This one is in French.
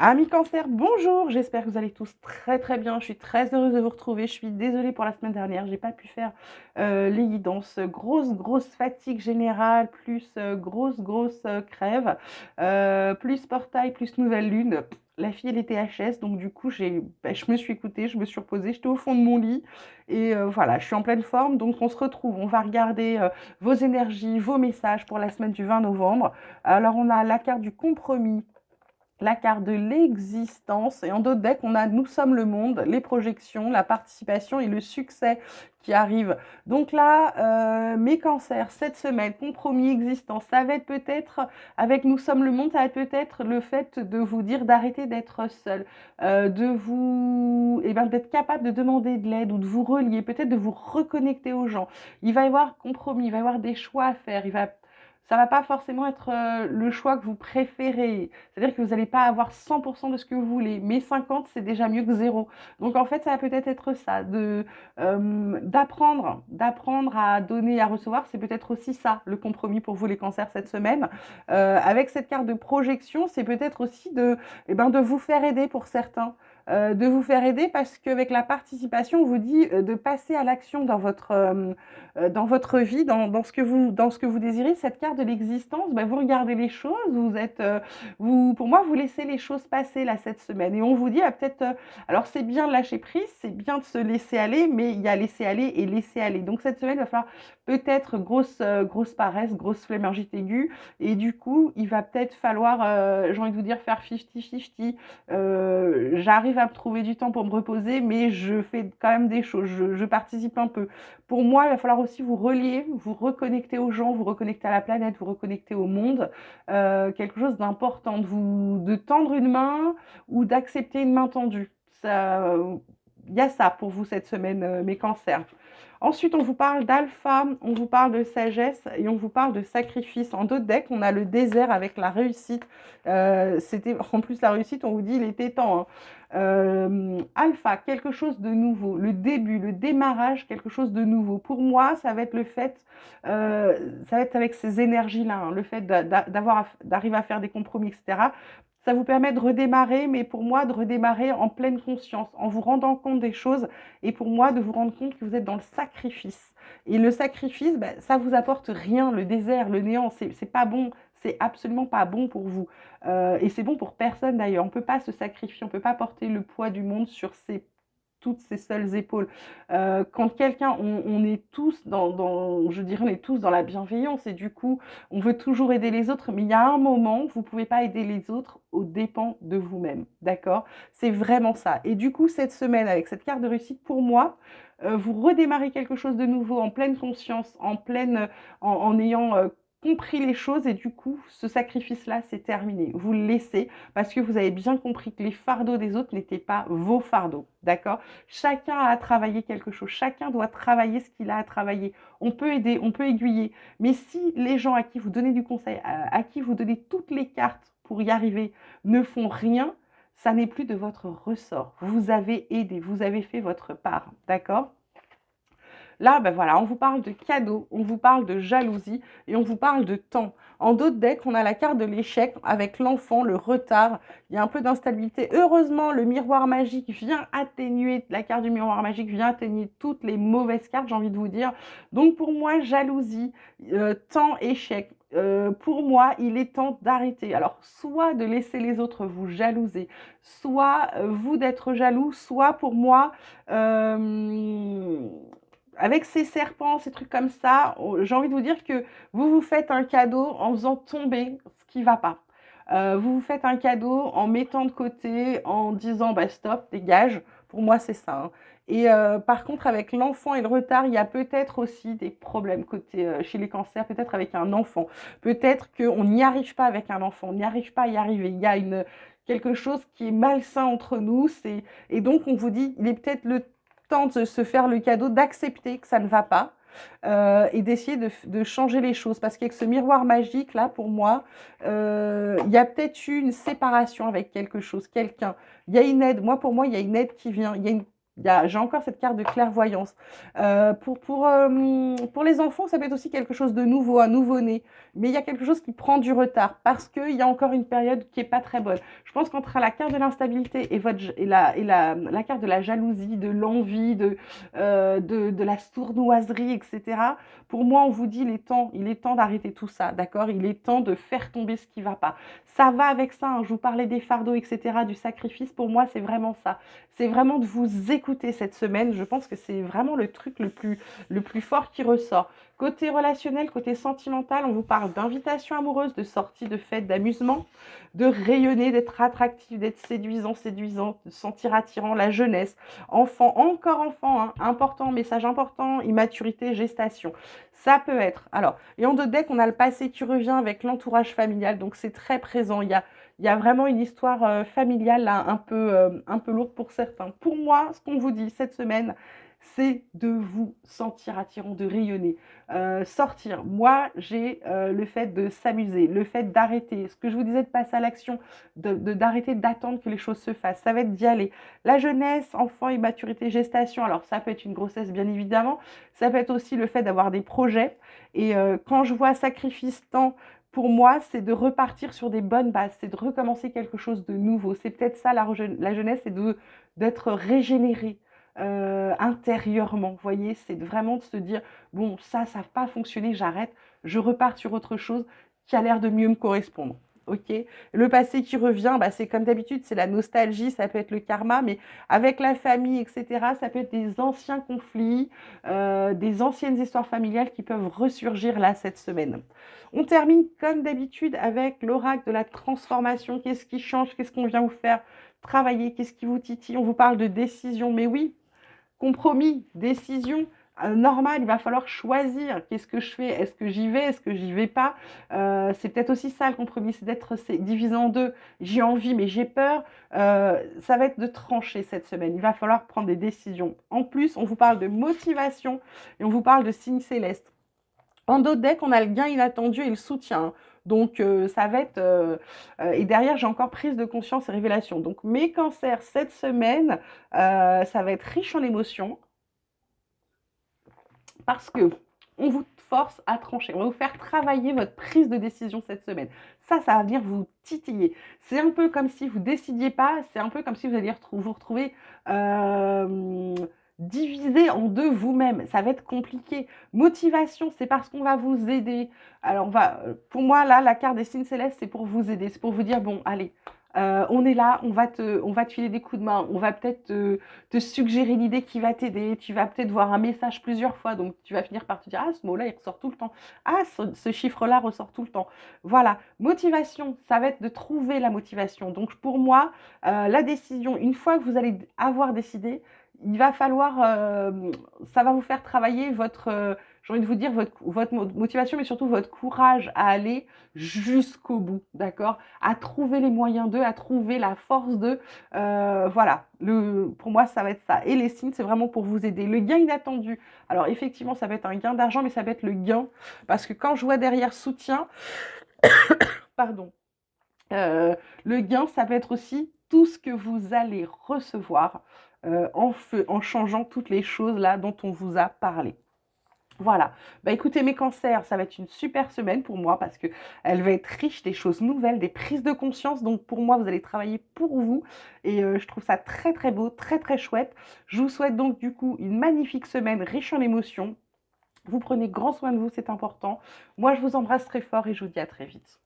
Amis Cancer, bonjour, j'espère que vous allez tous très très bien. Je suis très heureuse de vous retrouver. Je suis désolée pour la semaine dernière, j'ai pas pu faire les guidances. Grosse fatigue générale, plus grosse crève, plus portail, plus nouvelle lune. La fille, elle était HS, donc du coup, je me suis écoutée, je me suis reposée, j'étais au fond de mon lit et voilà, je suis en pleine forme. Donc on se retrouve, on va regarder vos énergies, vos messages pour la semaine du 20 novembre. Alors on a la carte du compromis, la carte de l'existence, et en d'autres decks, on a nous sommes le monde, les projections, la participation et le succès qui arrivent. Donc là, mes cancers, cette semaine, compromis, existence, ça va être peut-être, avec nous sommes le monde, ça va être peut-être le fait de vous dire d'arrêter d'être seul, d'être capable de demander de l'aide ou de vous relier, peut-être de vous reconnecter aux gens. Il va y avoir compromis, il va y avoir des choix à faire, ça va pas forcément être le choix que vous préférez. C'est-à-dire que vous n'allez pas avoir 100% de ce que vous voulez, mais 50, c'est déjà mieux que zéro. Donc en fait, ça va peut-être être ça, d'apprendre à donner et à recevoir. C'est peut-être aussi ça, le compromis pour vous les cancers cette semaine. Avec cette carte de projection, c'est peut-être aussi de vous faire aider pour certains. De vous faire aider parce qu'avec la participation, on vous dit de passer à l'action dans votre vie, dans ce que vous désirez. Cette carte de l'existence, ben, vous regardez les choses, pour moi, vous laissez les choses passer là cette semaine. Et on vous dit, ah, peut-être, alors c'est bien de lâcher prise, c'est bien de se laisser aller, mais il y a laisser aller et laisser aller. Donc cette semaine, il va falloir peut-être grosse paresse, grosse flémingite aiguë. Et du coup, il va peut-être falloir, j'ai envie de vous dire, faire 50-50. J'arrive à me trouver du temps pour me reposer, mais je fais quand même des choses, je participe un peu. Pour moi, il va falloir aussi vous relier, vous reconnecter aux gens, vous reconnecter à la planète, vous reconnecter au monde. Quelque chose d'important, de tendre une main ou d'accepter une main tendue. Ça, il y a ça pour vous cette semaine, mes cancers. Ensuite, on vous parle d'alpha, on vous parle de sagesse et on vous parle de sacrifice. En d'autres decks, on a le désert avec la réussite. En plus, la réussite, on vous dit, il était temps, hein. Alpha, quelque chose de nouveau. Le début, le démarrage, quelque chose de nouveau. Pour moi, ça va être ça va être avec ces énergies-là, hein, le fait d'arriver à faire des compromis, etc. Ça vous permet de redémarrer, mais pour moi, de redémarrer en pleine conscience, en vous rendant compte des choses et pour moi, de vous rendre compte que vous êtes dans le sacrifice. Et le sacrifice, ben, ça vous apporte rien, le désert, le néant, c'est pas bon, c'est absolument pas bon pour vous. Et c'est bon pour personne d'ailleurs. On peut pas se sacrifier, on peut pas porter le poids du monde sur toutes ses seules épaules. Quand quelqu'un, on est tous je dirais, on est tous dans la bienveillance et du coup, on veut toujours aider les autres, mais il y a un moment, vous ne pouvez pas aider les autres aux dépens de vous-même, d'accord? C'est vraiment ça. Et du coup, cette semaine, avec cette carte de réussite, pour moi, vous redémarrez quelque chose de nouveau en pleine conscience, en ayant compris les choses et du coup, ce sacrifice-là, c'est terminé. Vous le laissez parce que vous avez bien compris que les fardeaux des autres n'étaient pas vos fardeaux, d'accord? Chacun a à travailler quelque chose, chacun doit travailler ce qu'il a à travailler. On peut aider, on peut aiguiller, mais si les gens à qui vous donnez du conseil, à qui vous donnez toutes les cartes pour y arriver, ne font rien, ça n'est plus de votre ressort. Vous avez aidé, vous avez fait votre part, d'accord? Là, ben voilà, on vous parle de cadeaux, on vous parle de jalousie et on vous parle de temps. En d'autres decks, on a la carte de l'échec avec l'enfant, le retard, il y a un peu d'instabilité. Heureusement, le miroir magique vient atténuer, la carte du miroir magique vient atténuer toutes les mauvaises cartes, j'ai envie de vous dire. Donc pour moi, jalousie, temps, échec. Pour moi, il est temps d'arrêter. Alors, soit de laisser les autres vous jalouser, soit vous d'être jaloux, soit pour moi, euh, avec ces serpents, ces trucs comme ça, j'ai envie de vous dire que vous vous faites un cadeau en faisant tomber ce qui ne va pas. Vous vous faites un cadeau en mettant de côté, en disant bah, stop, dégage. Pour moi, c'est ça, hein. Et par contre, avec l'enfant et le retard, il y a peut-être aussi des problèmes chez les cancers, peut-être avec un enfant. Peut-être qu'on n'y arrive pas avec un enfant, on n'y arrive pas à y arriver. Il y a quelque chose qui est malsain entre nous. Et donc, on vous dit, il est peut-être le temps de se faire le cadeau d'accepter que ça ne va pas et d'essayer de changer les choses. Parce qu'avec ce miroir magique, là, pour moi, il y a peut-être eu une séparation avec quelque chose, quelqu'un. Il y a une aide. Moi, pour moi, il y a une aide qui vient. J'ai encore cette carte de clairvoyance. Pour les enfants, ça peut être aussi quelque chose de nouveau, un nouveau-né. Mais il y a quelque chose qui prend du retard parce qu'il y a encore une période qui n'est pas très bonne. Je pense qu'entre la carte de l'instabilité et la carte de la jalousie, de l'envie, de la sournoiserie, etc., pour moi, on vous dit il est temps d'arrêter tout ça, d'accord? Il est temps de faire tomber ce qui ne va pas. Ça va avec ça, hein, je vous parlais des fardeaux, etc., du sacrifice. Pour moi, c'est vraiment ça. C'est vraiment de vous écouter cette semaine. Je pense que c'est vraiment le truc le plus fort qui ressort. Côté relationnel, côté sentimental, on vous parle d'invitation amoureuse, de sortie, de fête, d'amusement, de rayonner, d'être attractif, d'être séduisant, séduisant, de se sentir attirant, la jeunesse, enfant, encore enfant, hein, important, message important, immaturité, gestation. Ça peut être. Alors, et en deux decks, on a le passé qui revient avec l'entourage familial, donc c'est très présent. Il y a vraiment une histoire familiale là, un peu lourde pour certains. Pour moi, ce qu'on vous dit cette semaine, c'est de vous sentir attirant, de rayonner, sortir. Moi, j'ai le fait de s'amuser, le fait d'arrêter. Ce que je vous disais de passer à l'action, d'arrêter d'attendre que les choses se fassent. Ça va être d'y aller. La jeunesse, enfant, immaturité, gestation. Alors, ça peut être une grossesse, bien évidemment. Ça peut être aussi le fait d'avoir des projets. Et quand je vois sacrifice, temps, pour moi, c'est de repartir sur des bonnes bases, c'est de recommencer quelque chose de nouveau. C'est peut-être ça la jeunesse, c'est d'être régénéré intérieurement. Vous voyez, c'est vraiment de se dire, bon, ça n'a pas fonctionné, j'arrête, je repars sur autre chose qui a l'air de mieux me correspondre. Ok. Le passé qui revient, bah, c'est comme d'habitude, c'est la nostalgie, ça peut être le karma, mais avec la famille, etc., ça peut être des anciens conflits, des anciennes histoires familiales qui peuvent ressurgir là cette semaine. On termine comme d'habitude avec l'oracle de la transformation. Qu'est-ce qui change? Qu'est-ce qu'on vient vous faire travailler? Qu'est-ce qui vous titille? On vous parle de décision, mais oui, compromis, décision. Normal, il va falloir choisir. Qu'est-ce que je fais? Est-ce que j'y vais? Est-ce que j'y vais pas? C'est peut-être aussi ça le compromis, c'est divisé en deux. J'ai envie, mais j'ai peur. Ça va être de trancher cette semaine. Il va falloir prendre des décisions. En plus, on vous parle de motivation et on vous parle de signes célestes. En d'autres decks, on a le gain inattendu et le soutien. Donc, ça va être... et derrière, j'ai encore prise de conscience et révélation. Donc, mes cancers, cette semaine, ça va être riche en émotions parce que on vous force à trancher. On va vous faire travailler votre prise de décision cette semaine. Ça va venir vous titiller. C'est un peu comme si vous décidiez pas, c'est un peu comme si vous alliez vous retrouver divisé en deux vous-même. Ça va être compliqué. Motivation, c'est parce qu'on va vous aider. Alors, pour moi, là, la carte des signes célestes, c'est pour vous aider. C'est pour vous dire, bon, allez, on est là, on va te filer des coups de main, on va peut-être te suggérer l'idée qui va t'aider, tu vas peut-être voir un message plusieurs fois, donc tu vas finir par te dire, ah, ce mot-là, il ressort tout le temps, ah, ce chiffre-là ressort tout le temps. Voilà, motivation, ça va être de trouver la motivation. Donc pour moi, la décision, une fois que vous allez avoir décidé, il va falloir, ça va vous faire travailler j'ai envie de vous dire, votre motivation, mais surtout votre courage à aller jusqu'au bout, d'accord? À trouver les moyens d'eux, à trouver la force d'eux. Voilà, pour moi, ça va être ça. Et les signes, c'est vraiment pour vous aider. Le gain inattendu, alors effectivement, ça va être un gain d'argent, mais ça va être le gain. Parce que quand je vois derrière soutien, pardon, le gain, ça peut être aussi tout ce que vous allez recevoir en changeant toutes les choses là dont on vous a parlé. Voilà. Bah écoutez, mes cancers, ça va être une super semaine pour moi parce que elle va être riche des choses nouvelles, des prises de conscience. Donc pour moi, vous allez travailler pour vous et je trouve ça très très beau, très très chouette. Je vous souhaite donc du coup une magnifique semaine riche en émotions. Vous prenez grand soin de vous, c'est important. Moi, je vous embrasse très fort et je vous dis à très vite.